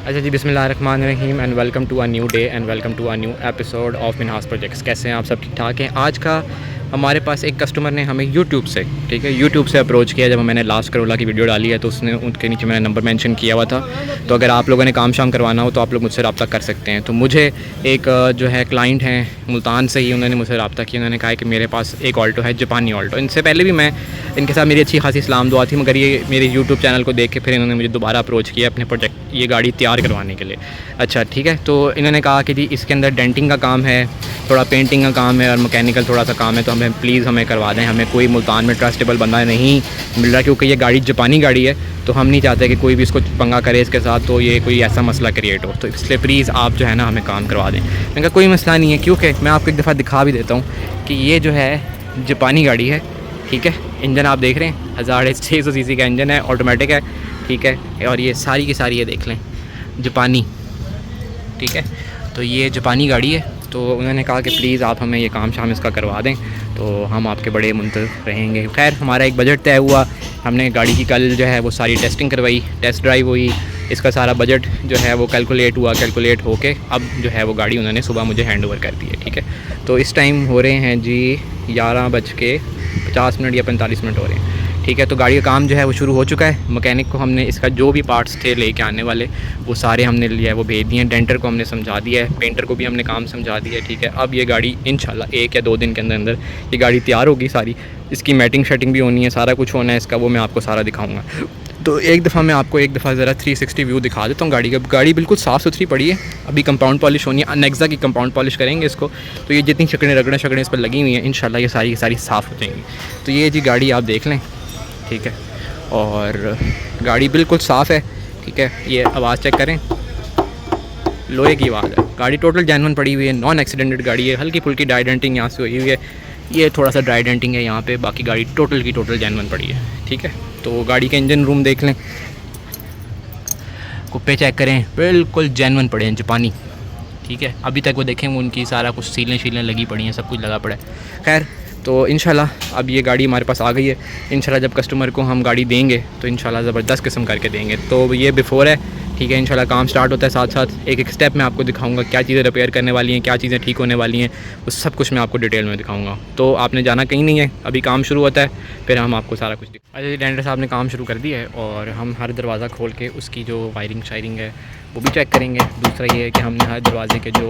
अच्छा जी, बिस्मिल्लाहिर्रहमानिर्रहीम and welcome to a new day and welcome to a new episode of Minhas projects. कैसे हैं आप? सब ठीक ठाक हैं? आज का हमारे पास एक कस्टमर ने हमें यूट्यूब से, ठीक है, यूट्यूब से अप्रोच किया। जब मैंने लास्ट करोला की वीडियो डाली है तो उसने उनके नीचे मैंने नंबर मेंशन किया हुआ था। तो अगर आप लोगों ने काम शाम करवाना हो तो आप लोग मुझसे रब्ता कर सकते हैं। तो मुझे एक जो है क्लाइंट हैं मुल्तान से ही, उन्होंने मुझसे रब्ता किया। उन्होंने कहा कि मेरे पास एक ऑल्टो है, जापानी ऑल्टो। इनसे पहले भी मैं इनके साथ मेरी अच्छी खासी सलाम दुआ थी, मगर ये मेरे यूट्यूब चैनल को देख के फिर इन्होंने मुझे दोबारा अप्रोच किया अपने प्रोजेक्ट ये गाड़ी तैयार करवाने के लिए। अच्छा ठीक है, तो इन्होंने कहा कि जी इसके अंदर डेंटिंग का काम है, थोड़ा पेंटिंग का काम है और मैकेनिकल थोड़ा सा काम है, तो हमें प्लीज़ हमें करवा दें। हमें कोई मुल्तान में ट्रस्टेबल बंदा नहीं मिल रहा, क्योंकि ये गाड़ी जापानी गाड़ी है, तो हम नहीं चाहते कि कोई भी इसको पंगा करे इसके साथ, तो ये कोई ऐसा मसला क्रिएट हो। तो इसलिए प्लीज़ आप जो है ना हमें काम करवा दें। मैंने कहा कोई मसला नहीं है, क्योंकि मैं आपको एक दफ़ा दिखा भी देता हूँ कि ये जो है जापानी गाड़ी है, ठीक है। इंजन आप देख रहे हैं 1600 सीसी का इंजन है, ऑटोमेटिक है, ठीक है। और ये सारी की सारी ये देख लें जापानी, ठीक है। तो ये जापानी गाड़ी है, तो उन्होंने कहा कि प्लीज़ आप हमें ये काम शाम इसका करवा दें, तो हम आपके बड़े मुंतज़िर रहेंगे। खैर हमारा एक बजट तय हुआ, हमने गाड़ी की कल जो है वो सारी टेस्टिंग करवाई, टेस्ट ड्राइव हुई, इसका सारा बजट जो है वो कैलकुलेट हुआ, कैलकुलेट होके अब जो है वो गाड़ी उन्होंने सुबह मुझे हैंड ओवर कर दी है, ठीक है। तो इस टाइम हो रहे हैं जी 11:50 या 45 मिनट हो रहे हैं, ठीक है। तो गाड़ी का काम जो है वो शुरू हो चुका है। मैकेनिक को हमने इसका जो भी पार्ट्स थे लेके आने वाले वो सारे हमने लिया है, वो भेज दिए हैं। डेंटर को हमने समझा दिया है, पेंटर को भी हमने काम समझा दिया है, ठीक है। अब ये गाड़ी इंशाल्लाह 1 या 2 दिन के अंदर अंदर ये गाड़ी तैयार होगी सारी। इसकी मैटिंग शेटिंग भी होनी है, सारा कुछ होना है इसका, वो मैं आपको सारा दिखाऊँगा। तो एक दफ़ा मैं आपको एक दफ़ा ज़रा 360 व्यू दिखा देता हूँ गाड़ी का। गाड़ी बिल्कुल साफ़ सुथरी पड़ी है, अभी कंपाउंड पॉलिश होनी है, नेक्सा की कंपाउंड पॉलिश करेंगे इसको। तो ये जितनी शकड़ें रगड़ें शकड़ें इस पर लगी हुई हैं इंशाल्लाह ये सारी की सारी साफ़ हो जाएंगी। तो ये जी गाड़ी आप देख लें, ठीक है। और गाड़ी बिल्कुल साफ़ है, ठीक है। ये आवाज़ चेक करें, लोहे की आवाज़ है। गाड़ी टोटल जेन्युइन पड़ी हुई है, नॉन एक्सीडेंटेड गाड़ी है। हल्की फुल्की ड्राई डेंटिंग यहाँ से हुई हुई है, ये थोड़ा सा ड्राई डेंटिंग है यहाँ पे, बाकी गाड़ी टोटल की टोटल जेन्युइन पड़ी है, ठीक है। तो गाड़ी के इंजन रूम देख लें, कुप्पे चेक करें, बिल्कुल जेन्युइन पड़े हैं जापानी, ठीक है। अभी तक वो देखें वो उनकी सारा कुछ सीलें लगी पड़ी हैं, सब कुछ लगा पड़ा है। खैर तो इंशाल्लाह अब ये गाड़ी हमारे पास आ गई है। इंशाल्लाह जब कस्टमर को हम गाड़ी देंगे तो इंशाल्लाह ज़बरदस्त किस्म करके देंगे। तो ये बिफ़ोर है, ठीक है। इंशाल्लाह काम स्टार्ट होता है, साथ साथ एक एक स्टेप मैं आपको दिखाऊंगा, क्या चीज़ें रिपेयर करने वाली हैं, क्या चीज़ें ठीक होने वाली हैं, वो सब कुछ मैं आपको डिटेल में दिखाऊंगा। तो आपने जाना कहीं नहीं है, अभी काम शुरू होता है, फिर हम आपको सारा कुछ अच्छा जी, डेंटर साहब ने काम शुरू कर दिया है और हम हर दरवाज़ा खोल के उसकी जो वायरिंग शायरिंग है वो भी चेक करेंगे। दूसरा ये है कि हमने हर दरवाज़े के जो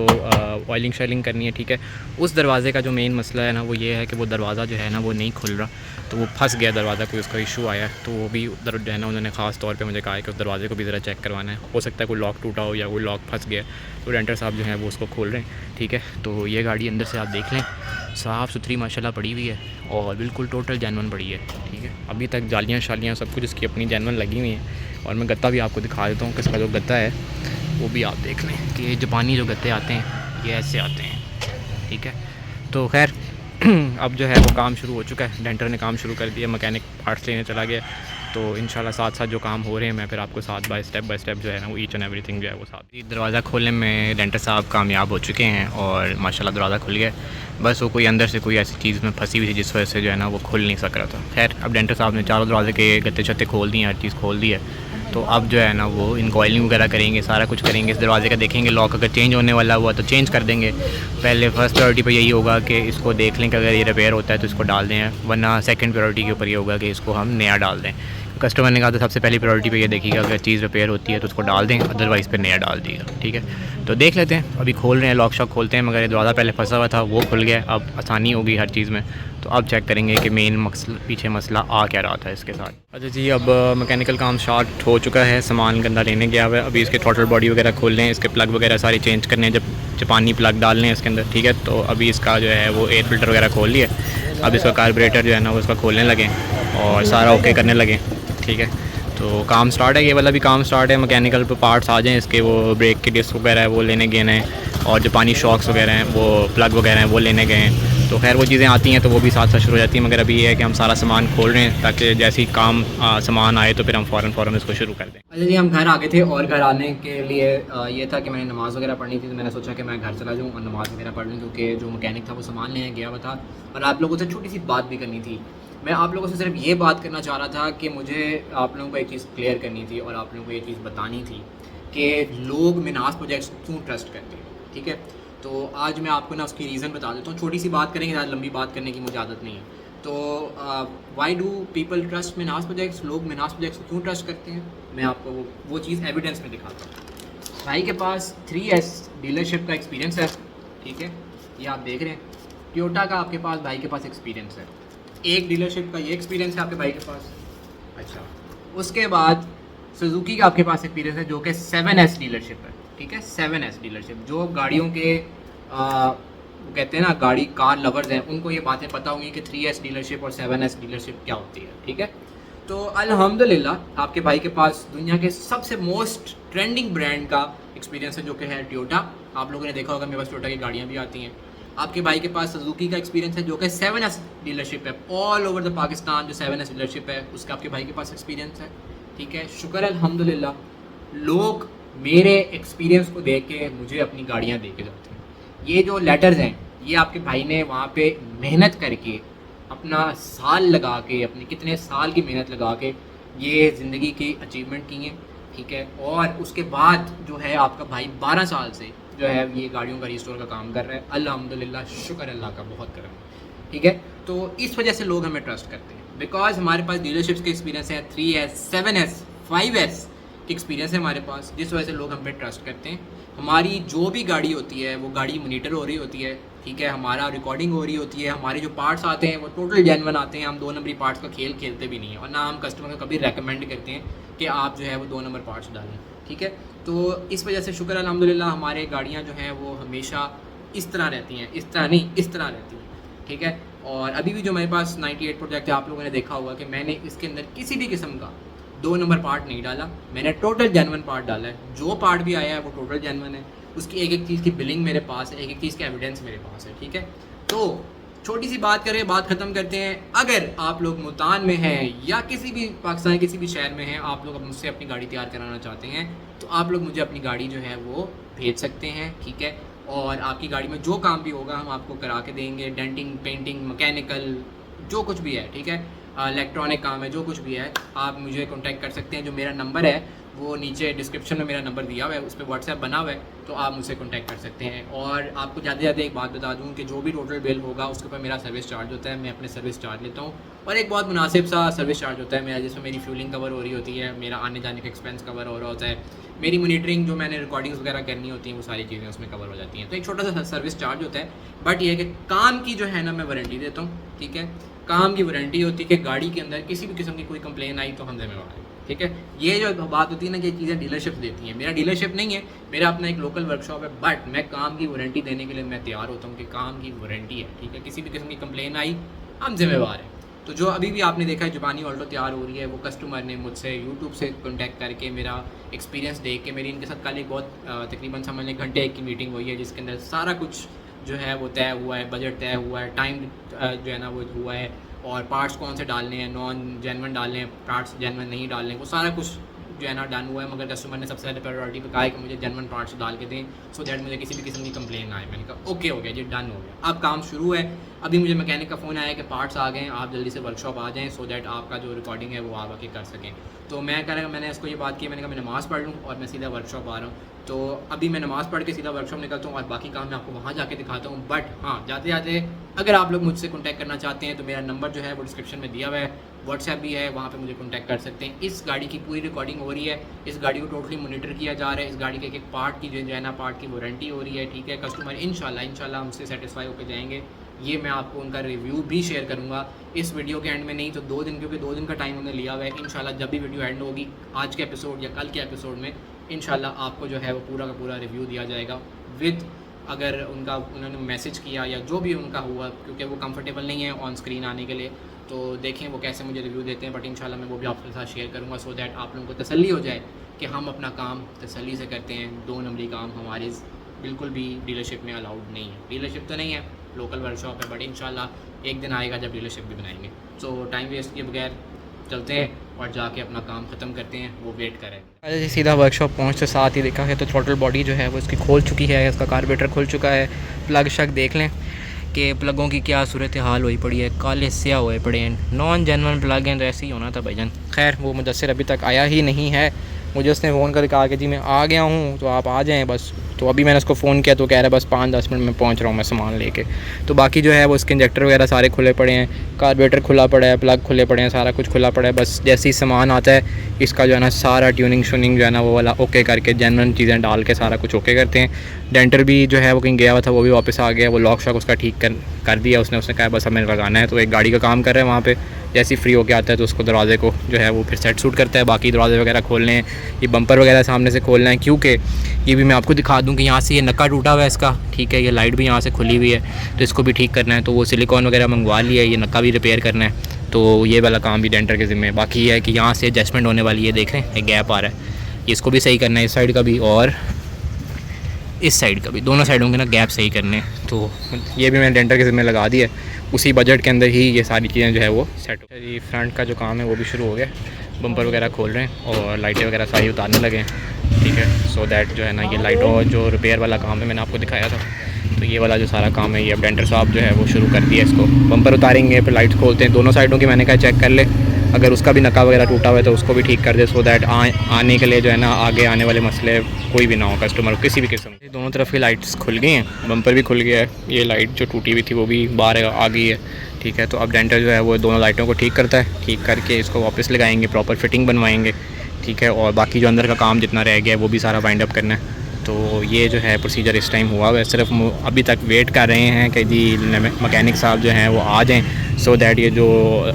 ऑयलिंग शायलिंग करनी है, ठीक है। उस दरवाज़े का जो मेन मसला है ना वो ये है कि वो दरवाज़ा जो है ना वो नहीं खुल रहा, तो वो फंस गया दरवाज़ा, कोई उसका इशू आया। तो वो भी उधर जो है ना उन्होंने ख़ास तौर पे मुझे कहा है कि उस दरवाज़े को भी ज़रा चेक करवाना है, हो सकता है कोई लॉक टूटा हो या कोई लॉक फंस गया। तो डेंटर साहब जो है वो उसको खोल रहे हैं, ठीक है। तो ये गाड़ी अंदर से आप देख लें, साफ़ सुथरी माशाल्लाह पड़ी हुई है और बिल्कुल टोटल जेन्युइन पड़ी है, ठीक है। अभी तक जालियाँ शालियाँ सब कुछ इसकी अपनी जेन्युइन लगी हुई हैं। और मैं गत्ता भी आपको दिखा देता हूँ, किसका जो गत्ता है वो भी आप देख लें कि जापानी जो गत्ते आते हैं ये ऐसे आते हैं, ठीक है। तो खैर अब जो है वो काम शुरू हो चुका है, डेंटर ने काम शुरू कर दिया, मैकेनिक पार्ट्स लेने चला गया। तो इंशाल्लाह साथ साथ जो काम हो रहे हैं मैं फिर आपको साथ बाय स्टेप जो है ना वो ईच एंड एवरीथिंग जो है वो साथ। दरवाज़ा खोलने में डेंटर साहब कामयाब हो चुके हैं और माशाल्लाह दरवाज़ा खुल गया। बस वो कोई अंदर से कोई ऐसी चीज़ में फंसी हुई थी जिस वजह से जो है ना वो खुल नहीं सक रहा था। खैर अब डेंटर साहब ने चारों दरवाजे के गत्ते छत्ते खोल दिए, हर चीज़ खोल दी है। तो अब जो है ना वो इनको ऑयलिंग वगैरह करेंगे, सारा कुछ करेंगे। इस दरवाजे का देखेंगे लॉक अगर चेंज होने वाला हुआ तो चेंज कर देंगे। पहले फर्स्ट प्रायोरिटी पे यही होगा कि इसको देख लें कि अगर ये रिपेयर होता है तो इसको डाल दें, वरना सेकंड प्रायोरिटी के ऊपर ये होगा कि इसको हम नया डाल दें। कस्टमर ने कहा तो सबसे पहली प्रायोरिटी पे ये देखिएगा अगर चीज़ रिपेयर होती है तो उसको डाल दें, अदरवाइज़ फिर नया डाल दीजिएगा, ठीक है। तो देख लेते हैं, अभी खोल रहे हैं, लॉक शॉक खोलते हैं, मगर ये दरवाज़ा पहले फंसा हुआ था वो खुल गया, अब आसानी होगी हर चीज़ में। तो अब चेक करेंगे कि मेन पीछे मसला आ क्या रहा था इसके साथ। अच्छा जी, अब मैकेनिकल काम स्टार्ट हो चुका है, सामान गंदा लेने गया हुआ है। अभी इसके थ्रॉटल बॉडी वगैरह खोल रहे हैं, इसके प्लग वगैरह सारे चेंज करने हैं, जब जापानी प्लग डालने हैं इसके अंदर, ठीक है। तो अभी इसका जो है वो एयर फिल्टर वगैरह खोल लिया, अब इसका कार्बोरेटर जो है ना वो इसका खोलने लगे और सारा ओके करने लगे, ठीक है। तो काम स्टार्ट है, ये वाला भी काम स्टार्ट है। मैकेनिकल पे पार्ट्स आ जाएँ इसके, वो ब्रेक के डिस्क वगैरह है वो लेने गए हैं, और जापानी शॉक्स वगैरह हैं वो प्लग वगैरह हैं वो लेने गए हैं। तो खैर वो चीज़ें आती हैं तो वो भी साथ साथ शुरू हो जाती हैं, मगर अभी ये है कि हम सारा सामान खोल रहे हैं ताकि जैसे ही काम सामान आए तो फिर हम फ़ौरन इसको शुरू कर दें। अच्छा जी, हम घर आ गए थे और घर आने के लिए ये था कि मैंने नमाज़ वगैरह पढ़नी थी, तो मैंने सोचा कि मैं घर चला जाऊँ और नमाज़ वगैरह पढ़ लूँ, क्योंकि जो मैकेनिक था वो सामान लेने गया हुआ था। और आप लोगों से छोटी सी बात भी करनी थी। मैं आप लोगों से सिर्फ ये बात करना चाह रहा था कि मुझे आप लोगों को एक चीज़ क्लियर करनी थी और आप लोगों को ये चीज़ बतानी थी कि लोग मिनास प्रोजेक्ट्स क्यों ट्रस्ट करते हैं, ठीक है। तो आज मैं आपको ना उसकी रीज़न बता देता हूँ। छोटी सी बात करेंगे, ज़्यादा लंबी बात करने की मुझे आदत नहीं है। तो why do people trust Minas projects, लोग मिनास प्रोजेक्ट्स को क्यों ट्रस्ट करते हैं, मैं आपको वो चीज़ एविडेंस में दिखाता हूँ। भाई के पास 3S डीलरशिप का एक्सपीरियंस है, ठीक है, ये आप देख रहे हैं। टोयोटा का आपके पास भाई के पास एक्सपीरियंस है, एक डीलरशिप का ये एक्सपीरियंस है आपके भाई के पास। अच्छा, उसके बाद सुजुकी का आपके पास एक्सपीरियंस है जो कि 7S डीलरशिप है, ठीक है। 7S डीलरशिप, जो गाड़ियों के वो कहते हैं ना, गाड़ी कार लवर्स हैं, उनको ये बातें पता होंगी कि 3S डीलरशिप और 7S डीलरशिप क्या होती है, ठीक है। तो अल्हम्दुलिल्लाह आपके भाई के पास दुनिया के सबसे मोस्ट ट्रेंडिंग ब्रांड का एक्सपीरियंस है जो कि है टोयोटा। आप लोगों ने देखा होगा मेरे पास टोयोटा की गाड़ियाँ भी आती हैं। आपके भाई के पास सुजुकी का एक्सपीरियंस है जो कि 7S डीलरशिप है, ऑल ओवर द पाकिस्तान जो 7S डीलरशिप है उसका आपके भाई के पास एक्सपीरियंस है, ठीक है। शुक्र अल्हम्दुलिल्लाह लोग मेरे एक्सपीरियंस को देख के मुझे अपनी गाड़ियाँ दे के जाते हैं। ये जो लेटर्स हैं ये आपके भाई ने वहाँ पे मेहनत करके, अपना साल लगा के, अपने कितने साल की मेहनत लगा के ये ज़िंदगी की अचीवमेंट की हैं, ठीक है। और उसके बाद जो है आपका भाई 12 साल से जो है ये गाड़ियों का रिस्टोर का काम कर रहा है। अल्हम्दुलिल्लाह, शुक्र अल्लाह का, बहुत करम, ठीक है। तो इस वजह से लोग हमें ट्रस्ट करते हैं, बिकॉज हमारे पास डीलरशिप्स के एक्सपीरियंस है, 3S 7S 5S के एक्सपीरियंस है हमारे पास, जिस वजह से लोग हम पे ट्रस्ट करते हैं। हमारी जो भी गाड़ी होती है वो गाड़ी मोनीटर हो रही होती है, ठीक है, हमारा रिकॉर्डिंग हो रही होती है, हमारे जो पार्ट्स आते हैं वो टोटल जेन्युइन आते हैं। हम 2 नंबरी पार्ट्स का खेल खेलते भी नहीं है, और ना हम कस्टमर को कभी रेकमेंड करते हैं कि आप जो है वो 2 नंबर पार्ट्स डालें, ठीक है। तो इस वजह से शुक्र अल्हम्दुलिल्लाह हमारे गाड़ियाँ जो हैं वो हमेशा इस तरह रहती हैं, इस तरह नहीं, इस तरह रहती हैं, ठीक है। और अभी भी जो मेरे पास 98 प्रोजेक्ट है, आप लोगों ने देखा होगा कि मैंने इसके अंदर किसी भी किस्म का 2 नंबर पार्ट नहीं डाला, मैंने टोटल जेन्युइन पार्ट डाला है। जो पार्ट भी आया है वो टोटल जेन्युइन है, उसकी एक एक चीज़ की बिलिंग मेरे पास है, एक एक चीज़ का एविडेंस मेरे पास है, ठीक है। तो छोटी सी बात करें, बात ख़त्म करते हैं। अगर आप लोग मुल्तान में हैं या किसी भी पाकिस्तान किसी भी शहर में हैं, आप लोग मुझसे अपनी गाड़ी तैयार कराना चाहते हैं, तो आप लोग मुझे अपनी गाड़ी जो है वो भेज सकते हैं, ठीक है। और आपकी गाड़ी में जो काम भी होगा हम आपको करा के देंगे, डेंटिंग, पेंटिंग, मैकेनिकल, जो कुछ भी है, ठीक है, इलेक्ट्रॉनिक काम है, जो कुछ भी है, आप मुझे कांटेक्ट कर सकते हैं। जो मेरा नंबर है वो नीचे डिस्क्रिप्शन में मेरा नंबर दिया हुआ है, उस पर व्हाट्सएप बना हुआ है, तो आप मुझसे कांटेक्ट कर सकते हैं। और आपको ज़्यादा से ज़्यादा एक बात बता दूं कि जो भी टोटल बिल होगा उसके ऊपर मेरा सर्विस चार्ज होता है, मैं अपने सर्विस चार्ज लेता हूँ, और एक बहुत मुनासिब सा सर्विस चार्ज होता है मेरा, जिसमें मेरी फ्यूलिंग कवर हो रही होती है, मेरा आने जाने का एक्सपेंस कवर हो रहा होता है, मेरी मॉनिटरिंग जो मैंने रिकॉर्डिंग्स वगैरह करनी होती हैं वो सारी चीज़ें उसमें कवर हो जाती हैं। तो एक छोटा सा सर्विस चार्ज होता है, बट ये है कि काम की जो है ना मैं वारंटी देता हूँ, ठीक है। काम की वारंटी होती है कि गाड़ी के अंदर किसी भी किस्म की कोई कंप्लेन आई तो हम जिम्मेवार हैं, ठीक है। ये जो बात होती है ना कि चीज़ें डीलरशिप देती हैं, मेरा डीलरशिप नहीं है, मेरा अपना एक लोकल वर्कशॉप है, बट मैं काम की वारंटी देने के लिए मैं तैयार होता हूँ कि काम की वारंटी है, ठीक है। किसी भी किस्म की कंप्लेन आई हम जिम्मेवार हैं। तो जो अभी भी आपने देखा है जापानी ऑल्टो तैयार हो रही है, वो कस्टमर ने मुझसे यूट्यूब से कॉन्टैक्ट करके मेरा एक्सपीरियंस देख के, मेरी इनके साथ कल एक बहुत तकरीबन समझ लें घंटे एक की मीटिंग हुई है, जिसके अंदर सारा कुछ जो है वो तय हुआ है, बजट तय हुआ है, टाइम जो है ना वो हुआ है, और पार्ट्स कौन से डालने हैं, नॉन जेन्युइन डालने हैं, पार्ट्स जेन्युइन नहीं डालने हैं, वो सारा कुछ जो है ना डन हुआ है। मगर कस्टमर ने सबसे ज़्यादा प्रायोरिटी पे कहा है कि मुझे जेन्युइन पार्ट्स डाल के दें, सो दैट मुझे किसी भी किस्म की कंप्लेन ना आए। मैंने कहा ओके हो गया जी, डन हो गया, अब काम शुरू है। अभी मुझे मैकेनिक का फ़ोन आया कि पार्ट्स आ गए हैं, आप जल्दी से वर्कशॉप आ जाएँ, सो दैट आपका जो रिकॉर्डिंग है वो आप आके कर सकें। तो मैं कह रहा मैंने इसको ये बात की, मैंने कहा मैं नमाज़ पढ़ लूँ और मैं सीधा वर्कशॉप आ रहा हूँ। तो अभी मैं नमाज़ पढ़ के सीधा वर्कशॉप निकलता हूँ और बाकी काम मैं आपको वहाँ जाके दिखाता हूँ। बट हाँ, जाते जाते अगर आप लोग मुझसे कॉन्टैक्ट करना चाहते हैं तो मेरा नंबर जो है वो डिस्क्रिप्शन में दिया हुआ है, व्हाट्सएप भी है, वहाँ पे मुझे कॉन्टैक्ट कर सकते हैं। इस गाड़ी की पूरी रिकॉर्डिंग हो रही है, इस गाड़ी को टोटली मॉनिटर किया जा रहा है, इस गाड़ी के एक एक पार्ट की जो है ना पार्ट की वारंटी हो रही है, ठीक है। कस्टमर इंशाल्लाह हमसे सेटिस्फाई होकर जाएंगे। ये मैं आपको उनका रिव्यू भी शेयर करूँगा इस वीडियो के एंड में, नहीं तो 2 दिन, क्योंकि 2 दिन का टाइम उन्होंने लिया हुआ है। इंशाल्लाह जब भी वीडियो एंड होगी, आज के एपिसोड या कल के एपिसोड में, इंशाल्लाह आपको जो है वो पूरा का पूरा रिव्यू दिया जाएगा विद, अगर उन्होंने मैसेज किया या जो भी उनका हुआ, क्योंकि वो कंफर्टेबल नहीं है ऑन स्क्रीन आने के लिए, तो देखें वो कैसे मुझे रिव्यू देते हैं। बट इंशाल्लाह मैं वो भी आपके साथ शेयर करूँगा, सो दैट आप लोगों को तसल्ली हो जाए कि हम अपना काम तसल्ली से करते हैं। 2 नंबरी काम हमारे बिल्कुल भी डीलरशिप में अलाउड नहीं है। डीलरशिप तो नहीं है, लोकल वर्कशॉप है, बट इंशाल्लाह एक दिन आएगा जब डीलरशिप भी बनाएंगे। सो टाइम वेस्ट किए बगैर चलते हैं और जाके अपना काम ख़त्म करते हैं, वो वेट करें। अरे सीधा वर्कशॉप पहुँचते साथ ही देखा है तो थ्रॉटल बॉडी जो है वो इसकी खोल चुकी है, इसका कार्बोरेटर खुल चुका है। प्लग शक देख लें कि प्लगों की क्या सूरत हाल हुई पड़ी है, काले स्याह हुए पड़े हैं, नॉन जेन्युइन प्लग हैं, तो ऐसे ही होना था भाईजान। खैर वो मुदस्सिर अभी तक आया ही नहीं है, मुझे उसने फ़ोन करके कहा कि जी मैं आ गया हूँ तो आप आ जाएँ बस। तो अभी मैंने उसको फ़ोन किया तो कह रहा है बस 5-10 मिनट में पहुँच रहा हूँ मैं सामान लेके। तो बाकी जो है वो इसके इंजेक्टर वगैरह सारे खुले पड़े हैं, कार्बोरेटर खुला पड़ा है, प्लग खुले पड़े हैं, सारा कुछ खुला पड़ा है। बस जैसे ही सामान आता है इसका जो है ना सारा ट्यूनिंग शूनिंग जो है ना वो वाला ओके करके जेन्युइन चीज़ें डाल के सारा कुछ ओके करते हैं। डेंटर भी जो है वो कहीं गया हुआ था, वो भी वापस आ गया, वो लॉक शॉक उसका ठीक कर दिया उसने कहा बस हमें लगाना है। तो एक गाड़ी का काम कर रहा है वहाँ पे, जैसे ही फ्री होके आता है तो उसको दरवाजे को जो है वो फिर सेट सूट करता है। बाकी दरवाजे वगैरह खोलने हैं, ये बम्पर वगैरह सामने से खोलना है, क्योंकि ये भी मैं आपको दिखा दूँ कि यहाँ से ये नक्का टूटा हुआ है इसका, ठीक है। ये लाइट भी यहाँ से खुली हुई है तो इसको भी ठीक करना है। तो वो सिलिकॉन वगैरह मंगवा लिया है, ये नक्का भी रिपेयर करना है। तो ये वाला काम भी डेंटर के ज़िम्मे। बाकी ये है कि यहाँ से एडजस्टमेंट होने वाली है, देख रहे हैं एक गैप आ रहा है, इसको भी सही करना है, इस साइड का भी और इस साइड का भी, दोनों साइडों के ना गैप सही करने। तो ये भी मैंने डेंटर के ज़िम्मे लगा दिया है, उसी बजट के अंदर ही ये सारी चीज़ें जो है वो सेट हो। ये फ्रंट का जो काम है वो भी शुरू हो गया, बम्पर वगैरह खोल रहे हैं और लाइटें वगैरह सारी उतारने लगे हैं, ठीक है। सो दैट जो है ना ये लाइटों जो रिपेयर वाला काम है मैंने आपको दिखाया था, तो ये वाला जो सारा काम है ये अब डेंटर साहब जो है वो शुरू कर दिया। इसको बम्पर उतारेंगे फिर लाइट्स खोलते हैं दोनों साइडों की, मैंने कहा चेक कर ले, अगर उसका भी नक्का वगैरह टूटा हुआ है तो उसको भी ठीक कर दे, सो दैट आने के लिए जो है ना आगे आने वाले मसले कोई भी ना हो कस्टमर किसी भी किस्म। दोनों तरफ की लाइट्स खुल गई हैं, बम्पर भी खुल गया है, ये लाइट जो टूटी हुई थी वो भी बाहर आ गई है, ठीक है। तो अब डेंटर जो है वो दोनों लाइटों को ठीक करता है, ठीक करके इसको वापस लगाएंगे, प्रॉपर फिटिंग बनवाएंगे, ठीक है। और बाकी जो अंदर का काम जितना रह गया है वो भी सारा वाइंड अप करना है। तो ये जो है प्रोसीजर इस टाइम हुआ है, सिर्फ अभी तक वेट कर रहे हैं कि जी मैकेनिक साहब जो हैं वो आ जाएं, सो दैट ये जो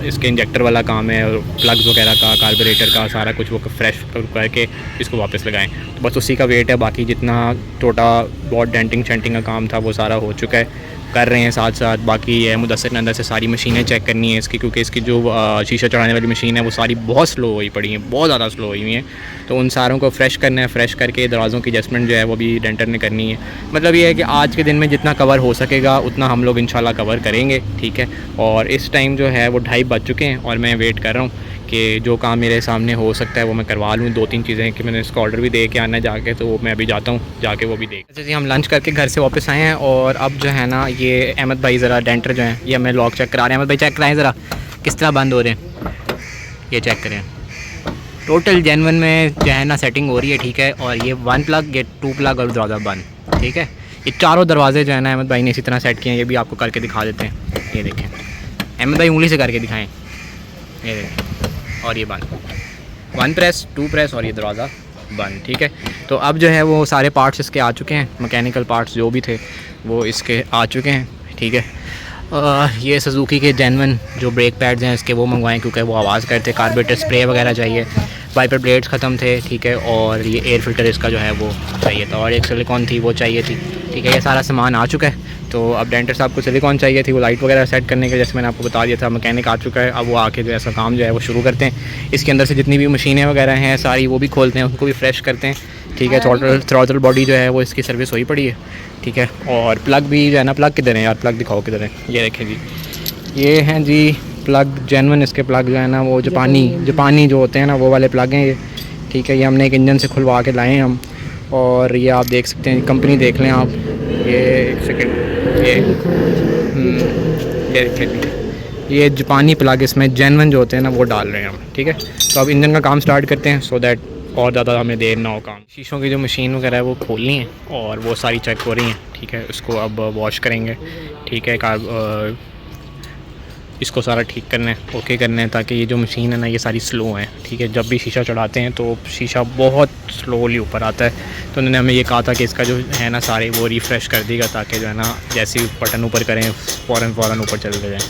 इसके इंजेक्टर वाला काम है और प्लग्स वगैरह का, कार्बोरेटर का सारा कुछ वो फ्रेश करके इसको वापस लगाएं। तो बस उसी का वेट है, बाकी जितना टोटा बहुत डेंटिंग शेंटिंग का काम था वो सारा हो चुका है, कर रहे हैं साथ साथ। बाकी ये मुदस्सिर ने अंदर से सारी मशीनें चेक करनी है इसकी, क्योंकि इसकी जो शीशा चढ़ाने वाली मशीन है वो सारी बहुत स्लो हुई पड़ी हैं, बहुत ज़्यादा स्लो हुई हैं। तो उन सारों को फ्रेश करना है, फ्रेश करके दरवाज़ों की एडजस्टमेंट जो है वो भी डेंटर ने करनी है। मतलब ये है कि आज के दिन में जितना कवर हो सकेगा उतना हम लोग इंशाल्लाह कवर करेंगे, ठीक है। और इस टाइम जो है वो 2:30 बज चुके हैं और मैं वेट कर रहा हूँ कि जो काम मेरे सामने हो सकता है वो मैं करवा लूँ। 2-3 चीज़ें कि मैंने इसका ऑर्डर भी दे के आना है जाके, तो वो मैं अभी जाता हूँ, जाके वो भी देख। अच्छा जी, हम लंच करके घर से वापस आए हैं और अब जो है ना ये अहमद भाई ज़रा डेंटर जो है ये हमें लॉक चेक करा रहे हैं। अहमद भाई चेक कराएं ज़रा किस तरह बंद हो रहे हैं, ये चेक करें। टोटल जेन्युइन में जो है ना सेटिंग हो रही है, ठीक है। और ये 1 प्लग, ये 2 प्लग और दरवाज़ा बंद, ठीक है। ये चारों दरवाजे जो है ना अहमद भाई ने इसी तरह सेट किए हैं, ये भी आपको करके दिखा देते हैं। ये देखें, अहमद भाई उंगली से करके दिखाएँ, ये देखें। और ये बंद, 1 प्रेस 2 प्रेस और ये दरवाज़ा बंद, ठीक है। तो अब जो है वो सारे पार्ट्स इसके आ चुके हैं, मैकेनिकल पार्ट्स जो भी थे वो इसके आ चुके हैं, ठीक है। ये सुजुकी के जेन्युइन जो ब्रेक पैड्स हैं इसके वो मंगवाएं, क्योंकि वो आवाज़ करते, कार्बोरेटर स्प्रे वगैरह चाहिए, वाइपर ब्लेड्स ख़त्म थे, ठीक है। और ये एयर फिल्टर इसका जो है वो चाहिए था और एक सिलिकॉन थी वो चाहिए थी, ठीक है। ये सारा सामान आ चुका है। तो अब डेंटर साहब को सिलिकॉन चाहिए थी, वो लाइट वगैरह सेट करने के, जैसे मैंने आपको बता दिया था। मैकेनिक आ चुका है, अब वो आके जो ऐसा काम जो है वो शुरू करते हैं। इसके अंदर से जितनी भी मशीनें वगैरह हैं सारी वो भी खोलते हैं, उनको भी फ्रेश करते हैं, ठीक है। थ्रॉटल बॉडी जो है वो इसकी सर्विस होई पड़ी है, ठीक है। और प्लग भी जो है ना, प्लग किधर है यार, प्लग दिखाओ किधर है। ये देखें जी, ये हैं जी प्लग जेन्युइन, इसके प्लग जो है ना वो जापानी जो होते हैं ना वो वाले प्लग हैं ये, ठीक है। ये हमने एक इंजन से खुलवा के लाए हैं हम, और ये आप देख सकते हैं, कंपनी देख लें आप, ये एक सेकेंड, ये जापानी प्लग इसमें जेन्युइन जो होते हैं ना वो डाल रहे हैं हम, ठीक है। तो अब इंजन का काम स्टार्ट करते हैं, सो दैट और ज़्यादा हमें देर ना हो काम। शीशों की जो मशीन वगैरह है वो खोलनी है और वो सारी चेक हो रही हैं, ठीक है। उसको अब वॉश करेंगे, ठीक है। इसको सारा ठीक करना है, ओके करना है, ताकि ये जो मशीन है ना ये सारी स्लो है, ठीक है। जब भी शीशा चढ़ाते हैं तो शीशा बहुत स्लोली ऊपर आता है, तो उन्होंने हमें ये कहा था कि इसका जो है ना सारे वो रिफ़्रेश कर देगा, ताकि जो है ना जैसे ही बटन ऊपर करें फ़ौरन ऊपर चलते जाएँ।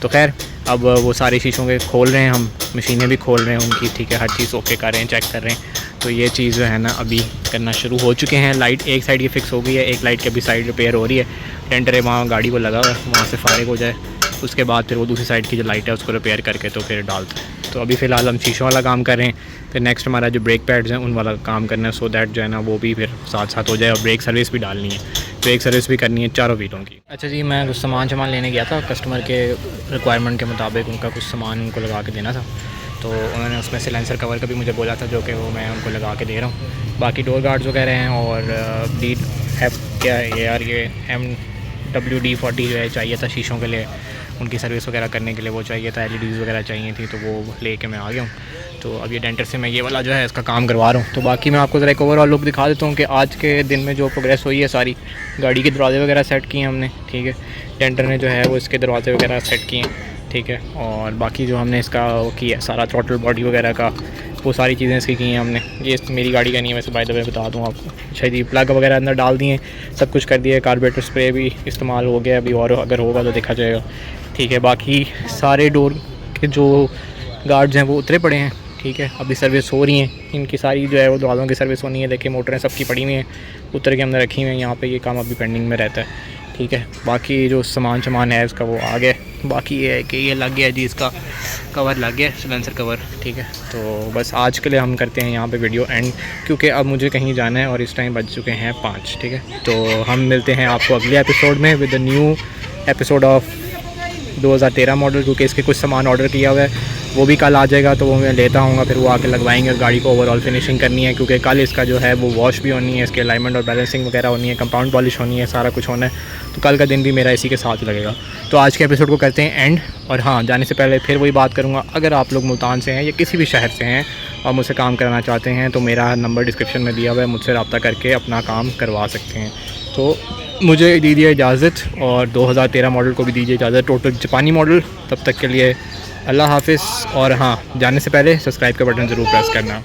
तो खैर अब वो सारे शीशों के खोल रहे हैं हम, मशीनें भी खोल रहे हैं उनकी, ठीक है। हर चीज़ ओके कर रहे हैं, चेक कर रहे हैं। तो ये चीज़ जो है ना अभी करना शुरू हो चुके हैं। लाइट एक साइड की फ़िक्स हो गई है, एक लाइट की अभी साइड रिपेयर हो रही है। टेंडर वहाँ गाड़ी को लगा हुआ है, वहाँ से फारिग हो जाए उसके बाद फिर वो दूसरी साइड की जो लाइट है उसको रिपेयर करके तो फिर डालते हैं। तो अभी फ़िलहाल हम शीशों वाला काम कर रहे हैं, फिर नेक्स्ट हमारा जो ब्रेक पैड्स हैं उन वाला काम करना है, सो दैट जो है ना वो भी फिर साथ साथ हो जाए। और ब्रेक सर्विस भी डालनी है, ब्रेक सर्विस भी करनी है चारों व्हीलों की। अच्छा जी, मैं कुछ सामान लेने गया था, कस्टमर के रिक्वायरमेंट के मुताबिक उनका कुछ सामान उनको लगा के देना था, तो उन्होंने उसमें सिलेंसर कवर का भी मुझे बोला था, जो कि वो मैं उनको लगा के दे रहा हूँ। बाकी डोर गार्ड्स वगैरह हैं और DF क्या है यार, ये MWD-40 जो है चाहिए था शीशों के लिए, उनकी सर्विस वगैरह करने के लिए वो चाहिए था, LEDs वगैरह चाहिए थी, तो वो लेके मैं आ गया हूँ। तो अब ये डेंटर से मैं ये वाला जो है इसका काम करवा रहा हूँ। तो बाकी मैं आपको ज़रा एक ओवरऑल लुक दिखा देता हूँ कि आज के दिन में जो प्रोग्रेस हुई है सारी। गाड़ी के दरवाजे वगैरह सेट किए हैं हमने, ठीक है। डेंटर ने जो है वो इसके दरवाजे वगैरह सेट किए हैं, ठीक है। और बाकी जो हमने इसका वो किया सारा थ्रॉटल बॉडी वगैरह का, वो सारी चीज़ें इसकी की हैं हमने। ये मेरी गाड़ी का नहीं है वैसे, बाय द वे बता दूँ आपको। अच्छा जी, प्लग वगैरह अंदर डाल दिए, सब कुछ कर दिया। कार्बोरेटर स्प्रे भी इस्तेमाल हो गया अभी, और अगर होगा तो देखा जाएगा, ठीक है। बाकी सारे डोर के जो गार्ड्स हैं वो उतरे पड़े हैं, ठीक है। अभी सर्विस हो रही हैं इनकी सारी, जो है वो दरवाज़ों की सर्विस होनी है। देखिए मोटरें सबकी पड़ी हुई हैं, उतर के हमने रखी हुई हैं यहाँ पे। ये काम अभी पेंडिंग में रहता है, ठीक है। बाकी जो सामान है इसका वो आ गया। बाकी ये है कि ये लग गया जी, इसका कवर लग गया, सिलेंसर कवर, ठीक है। तो बस आज के लिए हम करते हैं यहाँ पे वीडियो एंड, क्योंकि अब मुझे कहीं जाना है और इस टाइम बज चुके हैं 5, ठीक है। तो हम मिलते हैं आपको अगले एपिसोड में with the new episode of 2013 model, क्योंकि इसके कुछ सामान ऑर्डर किया हुआ है, वो भी कल आ जाएगा। तो वो मैं लेता हूँ, फिर वो आके लगवाएंगे। गाड़ी को ओवरऑल फिनिशिंग करनी है, क्योंकि कल इसका जो है वो वॉश भी होनी है, इसके अलाइनमेंट और बैलेंसिंग वगैरह होनी है, कंपाउंड पॉलिश होनी है, सारा कुछ होना है। तो कल का दिन भी मेरा इसी के साथ लगेगा। तो आज के एपिसोड को करते हैं एंड। और हाँ, जाने से पहले फिर वही बात करूँगा, अगर आप लोग मुल्तान से हैं या किसी भी शहर से हैं और मुझसे काम कराना चाहते हैं, तो मेरा नंबर डिस्क्रिप्शन में दिया हुआ है, मुझसे रब्ता करके अपना काम करवा सकते हैं। तो मुझे दीजिए इजाज़त, और 2013 मॉडल को भी दीजिए इजाज़त, टोटल जापानी मॉडल। तब तक के लिए अल्लाह हाफ़िज़। और हाँ, जाने से पहले सब्सक्राइब का बटन ज़रूर प्रेस करना।